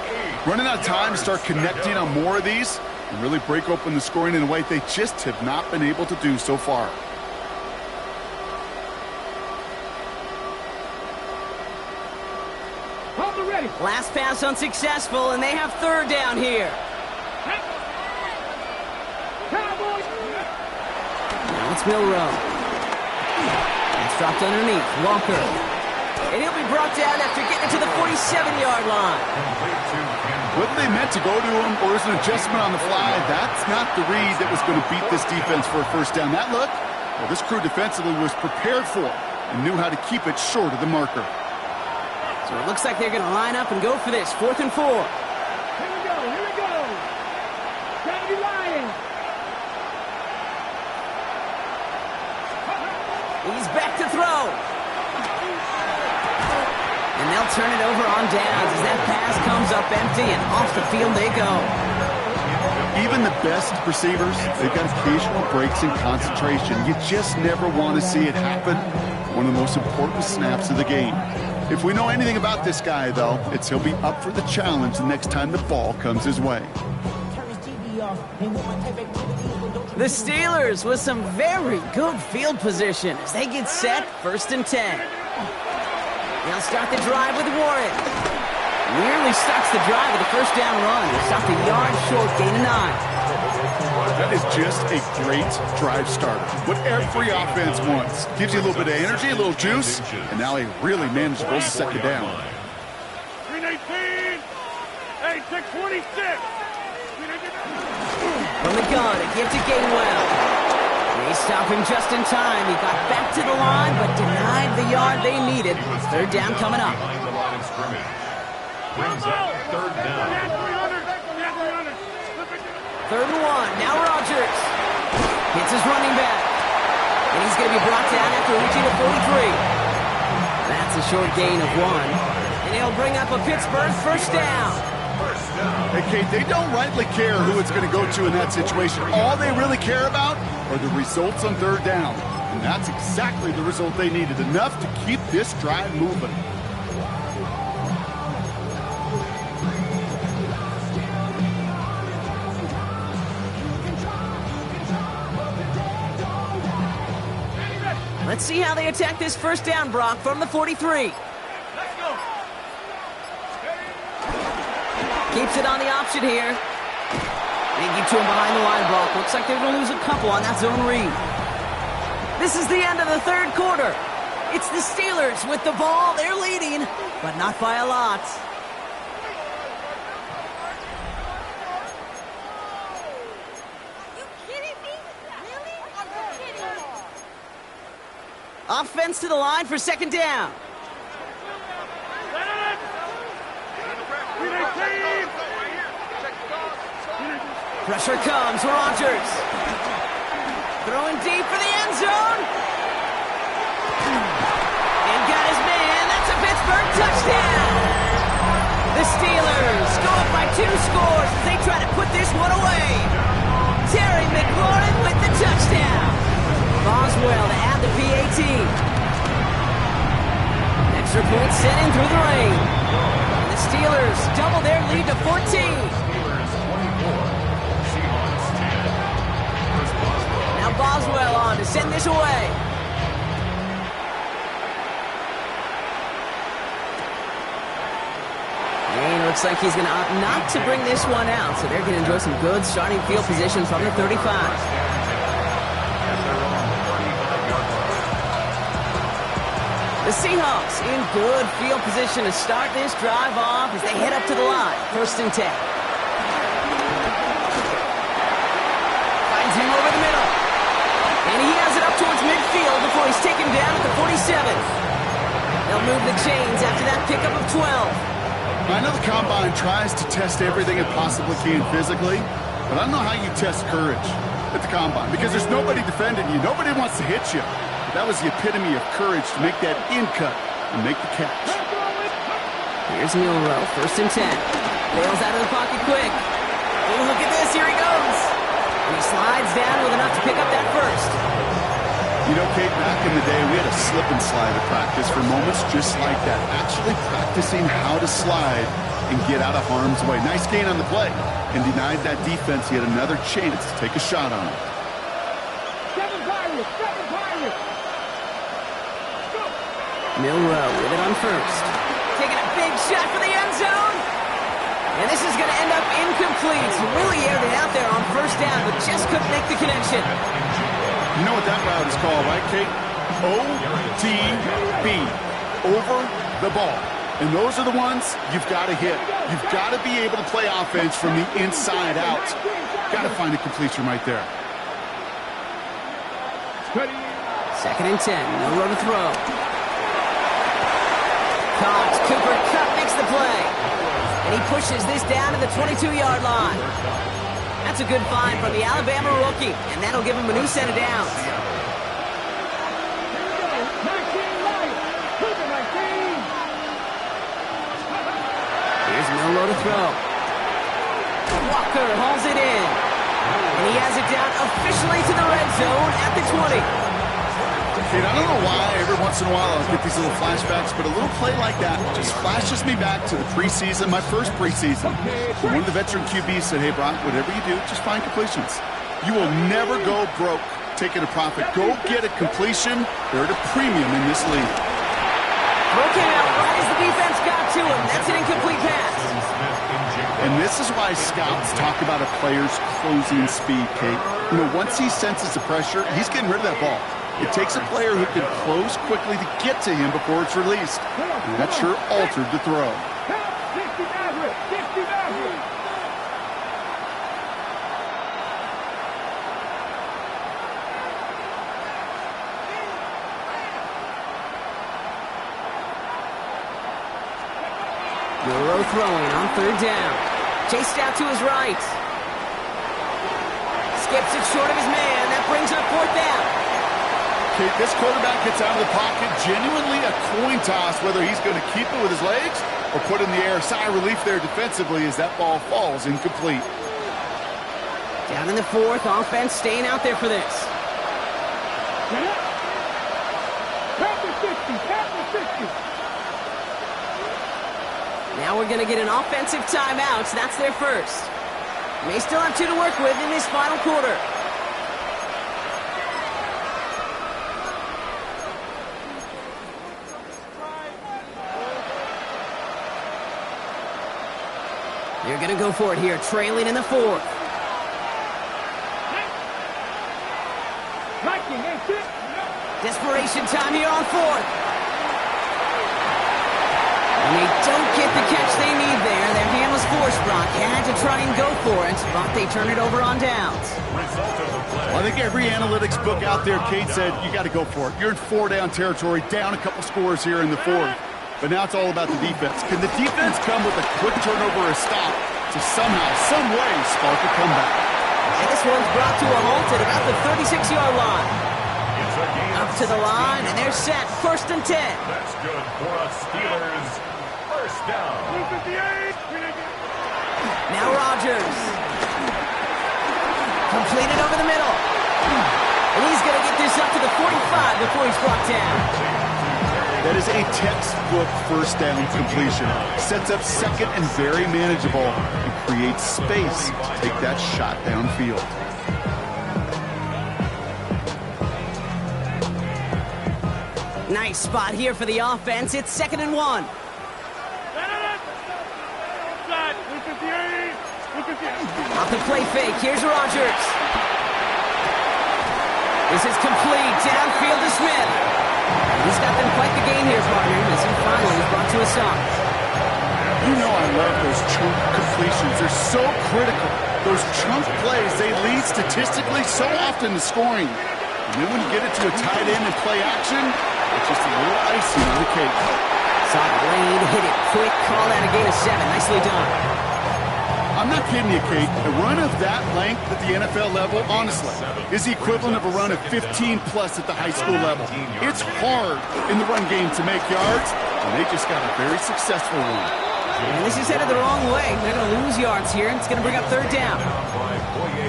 Running out of time to start connecting on more of these and really break open the scoring in a way they just have not been able to do so far. Last pass unsuccessful, and they have 3rd down here. Now it's Milrow. It's dropped underneath. Walker. And he'll be brought down after getting to the 47-yard line. Whether they meant to go to him or is an adjustment on the fly, that's not the read that was going to beat this defense for a 1st down. That look, well, this crew defensively was prepared for it and knew how to keep it short of the marker. So it looks like they're going to line up and go for this. 4th and 4. Here we go. Gotta be lying. He's back to throw. And they'll turn it over on downs as that pass comes up empty, and off the field they go. Even the best receivers, they've got occasional breaks in concentration. You just never want to see it happen. One of the most important snaps of the game. If we know anything about this guy, though, it's he'll be up for the challenge the next time the ball comes his way. The Steelers with some very good field position as they get set. 1st and 10. They'll start the drive with Warren. Nearly starts the drive with a 1st down run. They stopped a yard short, gain of 9. That is just a great drive starter. What every offense wants. Gives you a little bit of energy, a little juice, and now a really manageable 2nd down. 318. Hey, 626. From the gun, a give to Gainwell. They stop him just in time. He got back to the line, but denied the yard they needed. 3rd down coming up. Behind the line of scrimmage. Brings up 3rd down. 3rd and 1. Now Rodgers hits his running back. And he's going to be brought down after reaching the 43. That's a short gain of 1. And he'll bring up a Pittsburgh 1st down. Hey, Kate, they don't rightly care who it's going to go to in that situation. All they really care about are the results on 3rd down. And that's exactly the result they needed. Enough to keep this drive moving. Let's see how they attack this 1st down, Brock, from the 43. Keeps it on the option here. They get to him behind the line, Brock. Looks like they're going to lose a couple on that zone read. This is the end of the 3rd quarter. It's the Steelers with the ball. They're leading, but not by a lot. Offense to the line for second down. Pressure comes, Rodgers. Throwing deep for the end zone. And got his man. That's a Pittsburgh touchdown. The Steelers go up by 2 scores as they try to put this one away. Terry McLaurin with the touchdown. Boswell to add the PAT. Extra point sent in through the rain. And the Steelers double their lead to 14. Steelers 24. Seahawks 10. Here's Boswell. Now Boswell on to send this away. And it looks like he's going to opt not to bring this one out, so they're going to enjoy some good starting field position from the 35. The Seahawks in good field position to start this drive off as they head up to the line. 1st and 10. Finds him over the middle. And he has it up towards midfield before he's taken down at the 47. They'll move the chains after that pickup of 12. I know the Combine tries to test everything it possibly can physically, but I don't know how you test courage at the Combine because there's nobody defending you. Nobody wants to hit you. But that was the epitome of courage to make that in cut and make the catch. Here's Milrow, 1st and 10. Bails out of the pocket quick. Oh, look at this. Here he goes. And he slides down with enough to pick up that first. You know, Kate, back in the day, we had a slip and slide at practice for moments just like that. Actually practicing how to slide and get out of harm's way. Nice gain on the play. And denied that defense yet another chance to take a shot on him. Milrow with it on 1st. Taking a big shot for the end zone. And this is going to end up incomplete. Really aired it out there on 1st down, but just couldn't make the connection. You know what that route is called, right, Kate? OTB. Over the ball. And those are the ones you've got to hit. You've got to be able to play offense from the inside out. Got to find a completion right there. 2nd and 10. Milrow to throw. Caught. Cooper Kupp makes the play. And he pushes this down to the 22-yard line. That's a good find from the Alabama rookie, and that'll give him a new set of downs. Here's Milrow to throw. Walker hauls it in. And he has it down officially to the red zone at the 20. Kate, I don't know why every once in a while I'll get these little flashbacks, but a little play like that just flashes me back to the preseason, my first preseason. One of the veteran QBs said, hey, Brock, whatever you do, just find completions. You will never go broke taking a profit. Go get a completion. They're at a premium in this league. Broken out right as the defense got to him. That's an incomplete pass. And this is why scouts talk about a player's closing speed, Kate. You know, once he senses the pressure, he's getting rid of that ball. It takes a player who can close quickly to get to him before it's released. And that sure altered the throw. Milrow throwing on 3rd down. Chased out to his right. Skips it short of his man. That brings up 4th down. Kate, this quarterback gets out of the pocket, genuinely a coin toss whether he's going to keep it with his legs or put it in the air. Sigh of relief there defensively as that ball falls incomplete. Down in the 4th, offense staying out there for this. Now we're going to get an offensive timeout. So that's their first. May still have 2 to work with in this final quarter. They're going to go for it here, trailing in the 4th. Desperation time here on 4th. And they don't get the catch they need there. Their hand was forced force, Brock. Had to try and go for it, but they turn it over on downs. Result of the play. Well, I think every analytics book out there, Kate, said you got to go for it. You're in 4-down territory, down a couple scores here in the fourth. But now it's all about the defense. Can the defense come with a quick turnover or stop to somehow, some way, spark a comeback? And this one's brought to a halt at about the 36-yard line. It's a gain Up to the line, and they're set. 1st and 10. That's good for a Steelers first down. 258. Now Rodgers. Completed over the middle. And he's going to get this up to the 45 before he's brought down. That is a textbook first down completion. Sets up second and very manageable and creates space to take that shot downfield. Nice spot here for the offense. It's 2nd and 1. Offside. 258. Off the play fake. Here's Rodgers. This is complete. Downfield to Smith. He's got them quite the game here, partner, as he finally is brought to a stop. You know I love those chunk completions. They're so critical. Those chunk plays, they lead statistically so often to scoring. And then when you get it to a tight end and play action, it's just a little icing on the cake. Saw Lane hit it quick. Call that a gain of 7. Nicely done. I'm not kidding you, Kate. A run of that length at the NFL level, honestly, is the equivalent of a run of 15-plus at the high school level. It's hard in the run game to make yards, and they just got a very successful one. And this is headed the wrong way. They're going to lose yards here, and it's going to bring up 3rd down.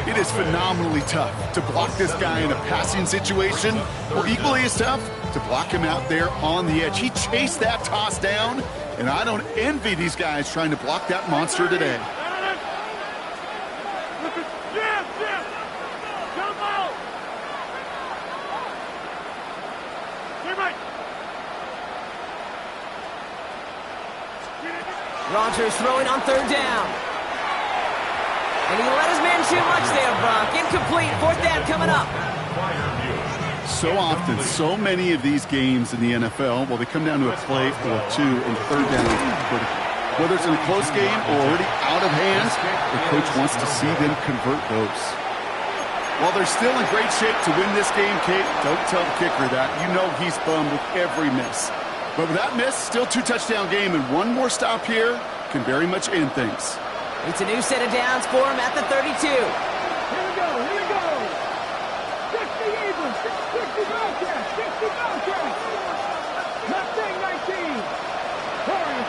It is phenomenally tough to block this guy in a passing situation, or equally as tough to block him out there on the edge. He chased that toss down, and I don't envy these guys trying to block that monster today. Rodgers throwing on 3rd down. And he let his man shoot much there, Brock. Incomplete. 4th down coming up. So often, so many of these games in the NFL, well, they come down to a play or two, and 3rd down is critical. Whether it's in a close game or already out of hands, the coach wants to see them convert those. While they're still in great shape to win this game, Kate, don't tell the kicker that. You know he's bummed with every miss. But with that miss, still 2-touchdown game, and one more stop here can very much end things. It's a new set of downs for him at the 32. Here we go. 60 Abrams. 60 Bobcats. 60 Bobcats. Mustang 19. Corey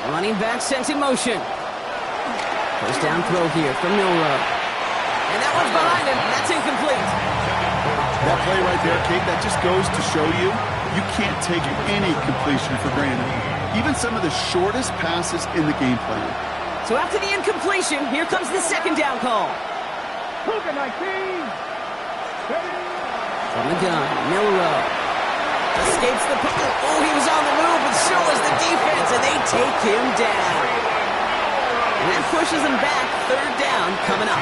17. Running back sent in motion. First down throw here from Milrow. And that one's behind him. That's incomplete. That play right there, Kate, that just goes to show you can't take any completion for granted. Even some of the shortest passes in the game plan. So after the incompletion, here comes the 2nd down call. Cougar 19. From the gun, Milrow escapes the puck. Oh, he was on the move, but so was the defense, and they take him down. And that pushes him back. 3rd down coming up.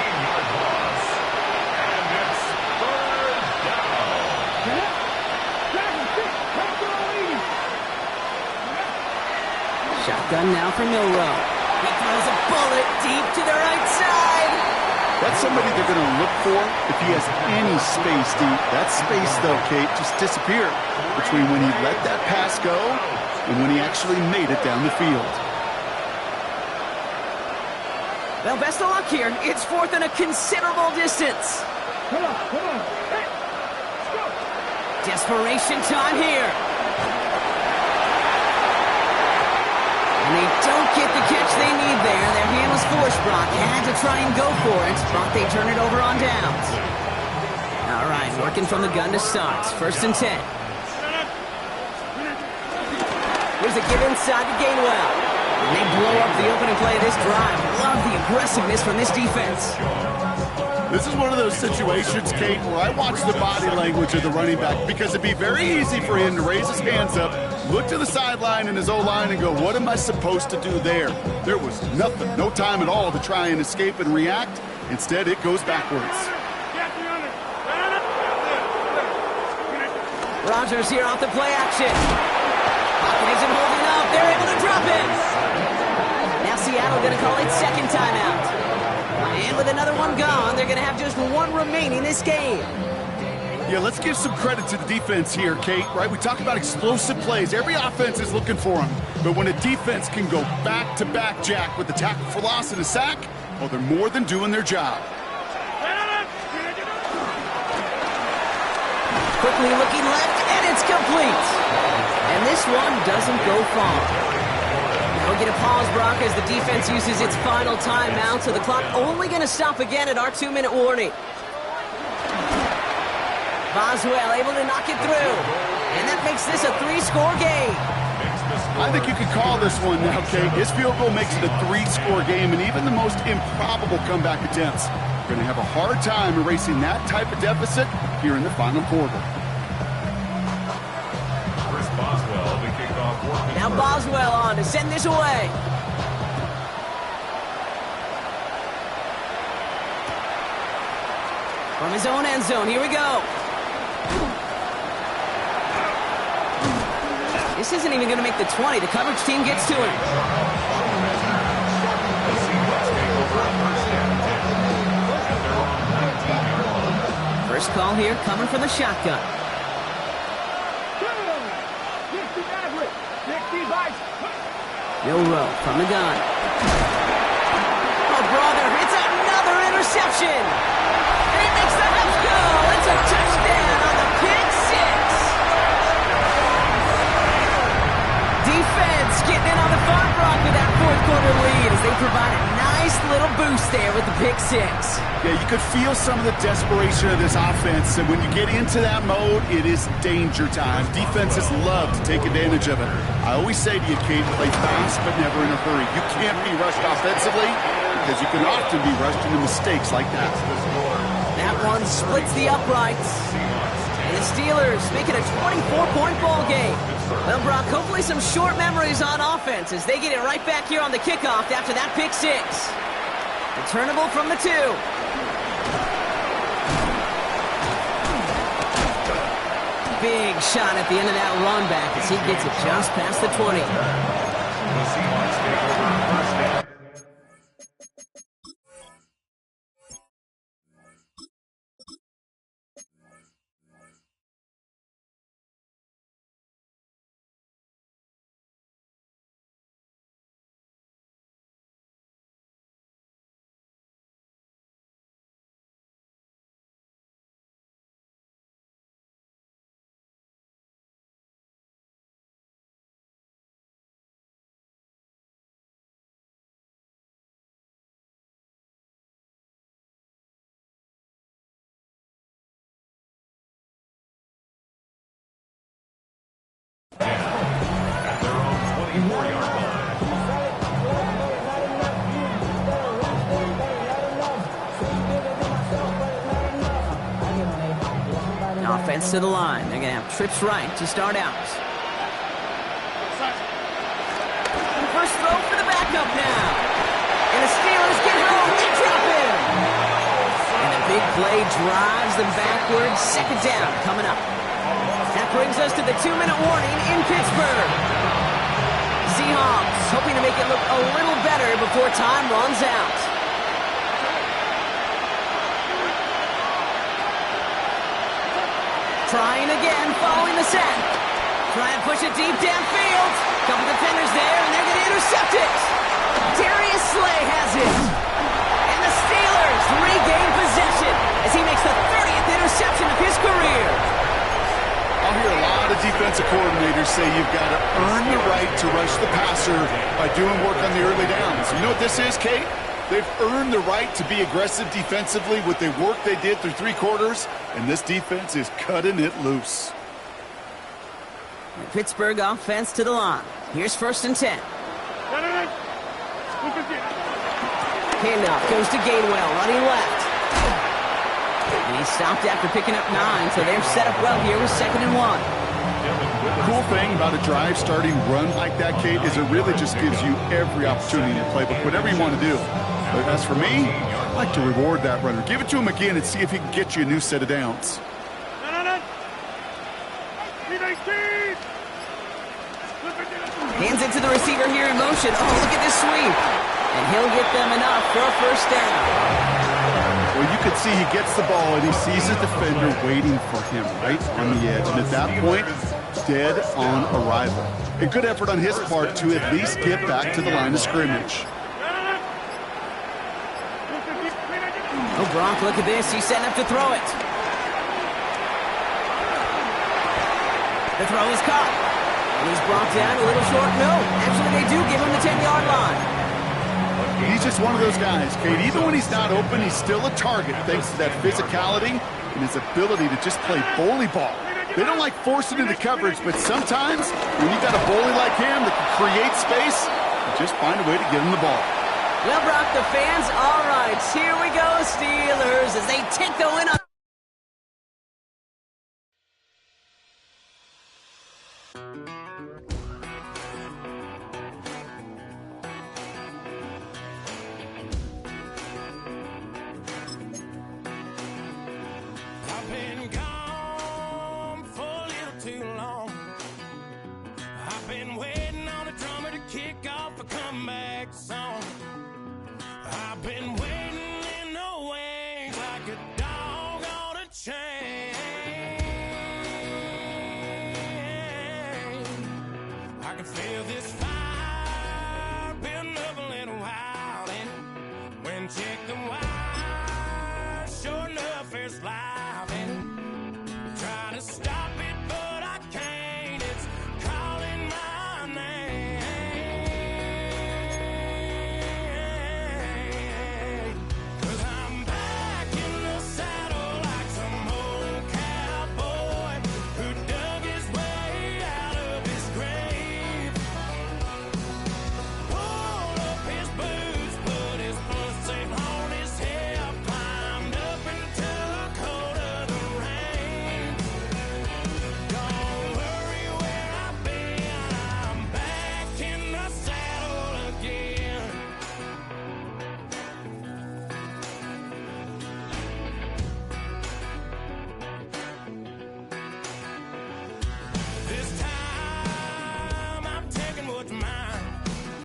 Shotgun now for Milrow. He throws a bullet deep to the right side. That's somebody they're going to look for if he has any space deep. That space, though, Kate, just disappeared between when he let that pass go and when he actually made it down the field. Well, best of luck here. It's 4th and a considerable distance. Come on. Hey, let's go. Desperation time here. And they don't get the catch they need there. Their hand was forced, Brock. Had to try and go for it, but they turn it over on downs. All right, working from the gun to start. 1st and 10. Here's a give inside to Gainwell. And they blow up the opening play of this drive. Love the aggressiveness from this defense. This is one of those situations, Kate, where I watch the body language of the running back because it'd be very easy for him to raise his hands up, look to the sideline in his O-line and go, what am I supposed to do there? There was nothing, no time at all to try and escape and react. Instead, it goes backwards. Rodgers here off the play action. Pocket isn't holding up. They're able to drop it. Now Seattle going to call it second timeout. And with another one gone, they're going to have just one remaining this game. Yeah, let's give some credit to the defense here, Kate, right? We talk about explosive plays. Every offense is looking for them. But when a defense can go back-to-back, Jack, with the tackle for loss and a sack, well, they're more than doing their job. Quickly looking left, and it's complete. And this one doesn't go far. Now we get a pause, Brock, as the defense uses its final timeout, so the clock only going to stop again at our 2-minute warning. Boswell able to knock it through. And that makes this a 3-score game. I think you could call this one now, Kate. His field goal makes it a 3-score game, and even the most improbable comeback attempts are going to have a hard time erasing that type of deficit here in the final quarter. Chris Boswell, the kickoff for Pittsburgh. Now Boswell on to send this away. From his own end zone, here we go. This isn't even going to make the 20. The coverage team gets to him. The Seahawks take over on first down and 10. And they're on 19-yard line. First call here coming from the shotgun. Milrow from the gun. Oh, brother, it's another interception. And he makes the house go. It's a touchdown on the pick six. Defense getting in on the fun, Brock, with that fourth-quarter lead as they provide a nice little boost there with the pick six. Yeah, you could feel some of the desperation of this offense, and when you get into that mode, it is danger time. Defenses love to take advantage of it. I always say to you, Kate, play fast but never in a hurry. You can't be rushed offensively because you can often be rushed into mistakes like that. That one splits the uprights. And the Steelers make it a 24-point ball game. Well, Brock, hopefully some short memories on offense as they get it right back here on the kickoff after that pick six. Returnable from the 2. Big shot at the end of that run back as he gets it just past the 20. The Seahawks take over on first down. At their own 24-yard line. Offense to the line. They're going to have trips right to start out. First throw for the backup now. And the Steelers get home. They drop him. And a big play drives them backwards. Second down coming up. That brings us to the 2-minute warning in Pittsburgh. Seahawks hoping to make it look a little better before time runs out. Trying again, following the set. Try and push it deep downfield. Couple defenders there, and they're going to intercept it. Darius Slay has it. And the Steelers regain possession as he makes the 30th interception of his career. I'll hear a lot of defensive coordinators say you've got to earn the right to rush the passer by doing work on the early downs. You know what this is, Kate? They've earned the right to be aggressive defensively with the work they did through 3 quarters, and this defense is cutting it loose. The Pittsburgh offense to the line. Here's first and 10. Handoff goes to Gainwell, running left. And he stopped after picking up 9, so they're set up well here with 2nd and 1. The cool thing about a drive starting run like that, Kate, is it really just gives you every opportunity to play, but whatever you want to do. But as for me, I like to reward that runner. Give it to him again and see if he can get you a new set of downs. Hands it to the receiver here in motion. Oh, look at this sweep. And he'll get them enough for a first down. Well, you can see he gets the ball and he sees a defender waiting for him right on the edge. And at that point, dead on arrival. A good effort on his part to at least get back to the line of scrimmage. Oh, Gronk, look at this. He's setting up to throw it. The throw is caught. And he's brought down a little short. No, actually they do give him the 10-yard line. He's just one of those guys, Kate. Even when he's not open, he's still a target thanks to that physicality and his ability to just play bully ball. They don't like forcing into coverage, but sometimes when you got a bully like him that can create space, you just find a way to get him the ball. Well, Brock, the fans, all right, here we go, Steelers, as they take the win on.